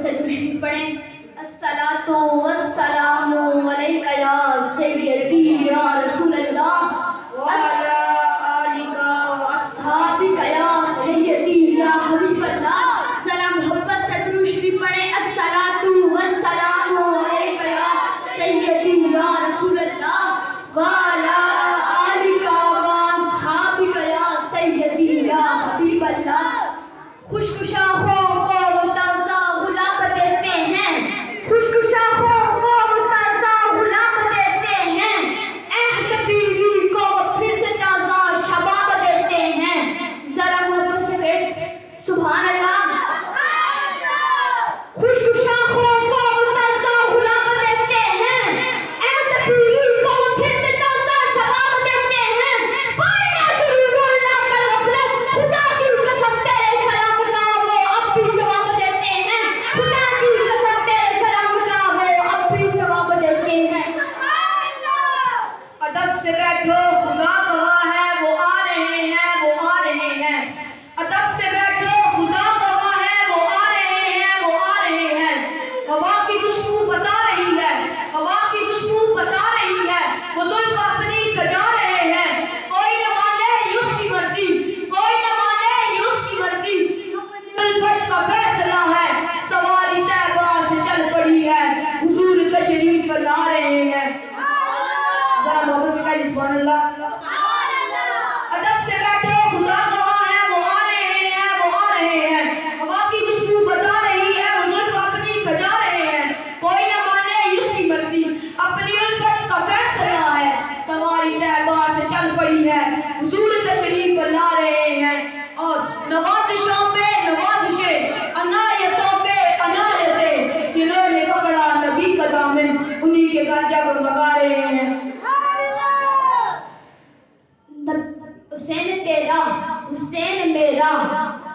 سے تشریف پڑھیں۔ الصلاۃ والسلام علیک یا سیدی یا رسول اللہ وعلی آلک واصحابک یا سیدی یا حبیب اللہ۔ ذرا محبت سے تشریف پڑھیں۔ الصلاۃ والسلام علیک یا سیدی یا رسول اللہ وعلی آلک واصحابک یا سیدی یا حبیب اللہ۔ خشک شاخوں کو وہ تازہ غلام دیتے ہیں، خشک شاخوں کو وہ تازہ غلام دیتے ہیں، عہد پیری کو وہ پھر سے تازہ شباب دیتے ہیں۔ ذرا محبت سے کہے سبحان اللہ۔ خشک شاخوں کو وہ تازہ غلام دیتے ہیں، عہد پیری کو وہ پھر سے تازہ شباب دیتے ہیں۔ پڑھنا درود نہ کر غفلت، خدا کی قسم تیرے سلام کا وہ اب بھی جواب دیتے ہیں، خدا کی قسم تیرے سلام کا وہ اب بھی جواب دیتے ہیں۔ ادب سے بیٹھو خدا گواہ ہے وہ آ رہے ہیں وہ آ رہے ہیں۔ ادب سے بیٹھو خدا گواہ ہے وہ آ رہے ہیں وہ آ رہے ہیں۔ ہوا کی خوشبو بتا رہی ہے، ہوا کی خوشبو بتا رہی ہے، وہ زلف اپنی سجا رہے ہیں۔ کوئی نہ مانے یہ اس کی مرضی، کوئی نہ مانے یہ اس کی مرضی، الفت کا فیصلہ ہے، سواری طیبہ سے چل پڑی ہے، حضور تشریف لا رہے ہیں۔ ذرا محبت سے کہیے سبحان اللہ۔ ادب سے بیٹھو خدا گواہ ہے وہ آ رہے ہیں وہ آ رہے ہیں۔ ہوا کی خوشبو بتا رہی ہے، وہ زلف اپنی سجا رہے ہیں۔ کوئی نہ مانے یہ اس کی مرضی، اپنی الفت کا فیصلہ ہے، سواری طیبہ سے چل پڑی ہے، حضور تشریف لا رہے ہیں۔ اور نوازشوں پہ نوازشیں، عنایتوں پہ عنایتیں، جنہوں نے پکڑا نبی کا دامن انہی کے گھر جگمگا رہے ہیں۔ حسین تیرا حسین میرا،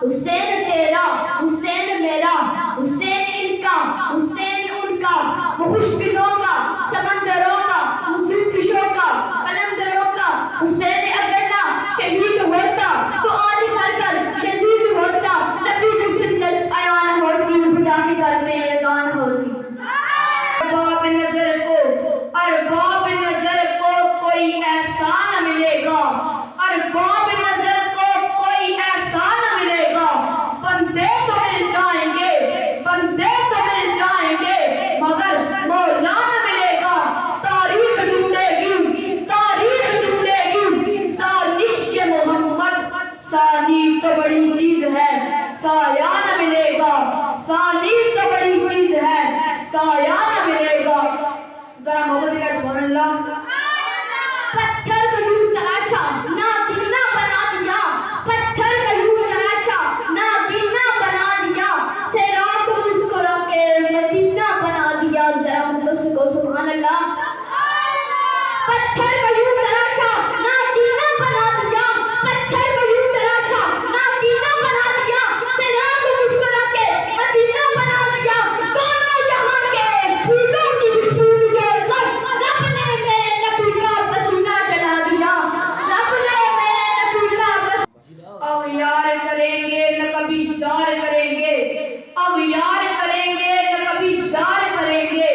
حسین تیرا حسین میرا، حسین ان کا حسین ان کا، وہ خوشبینوں کا سمندروں کا صوفیوں کا قلندروں کا۔ حسین اگر نہ شہید ہوتا تو آج کر کر شہید ہوتا، نبی کی سنت ایان ہوتی، خدا کے گھر میں اذان ہوتی۔ ارباب نظر کو، ارباب نظر کو کوئی ایسا نہ ملے گا، ارباب نظر کو کوئی ایسا نہ ملے گا۔ بندے تو مل جائیں گے، بندے تو مل جائیں گے، مگر مولا نہ ملے گا۔ تاریخ ڈھونڈے گی، تاریخ ڈھونڈے گی، سالش محمد ثانی تو بڑی چیز ہے، سایہ نہ ملے گا، ثانی تو بڑی چیز ہے، سایہ نہ ملے گا۔ ذرا محبت سے کہہ سبحان اللہ۔ پتھر کو یوں تراشا نادینا بنا دیا، پتھر کو یوں تراشا نادینا بنا دیا، سیراب کو مسکرا کے مدینہ بنا دیا۔ ذرا محبت سے کہو سبحان اللہ۔ پتھر کو یوں تراشا نادینا بنا دیا، پتھر کو یوں تراشا نادینا بنا دیا، سیراب کو مسکرا کے مدینہ بنا دیا۔ دونوں جہاں کے پھولوں کی خوشبو جوڑ کر رب نے میرے نبی کا پسینہ چلا دیا، رب نے میرے نبی کا پسینہ۔ اغیار کریں گے نہ کبھی شار کریں گے، اغیار کریں گے نہ کبھی شار کریں گے،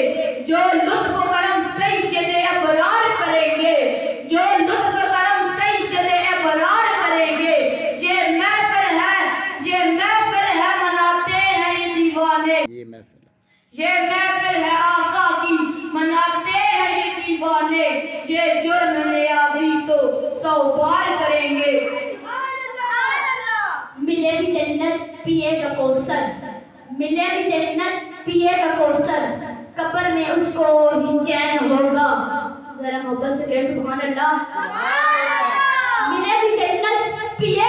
جو لطف و کرم سید ابرار کریں گے، جو لطف و کرم سید ابرار کریں گے۔ یہ محفل ہے مناتے ہیں یہ دیوانے، یہ محفل ہے آقا کی مناتے ہیں یہ دیوانے، یہ جرم نیازی تو 100 بار کریں گے۔ ملے بھی جنت پیے گا کوثر، ملے بھی جنت پیے گا کوثر، قبر میں اس کو ہی چین ہوگا۔ ذرا محبت سے کہہ سبحان اللہ۔ ملے بھی جنت پیے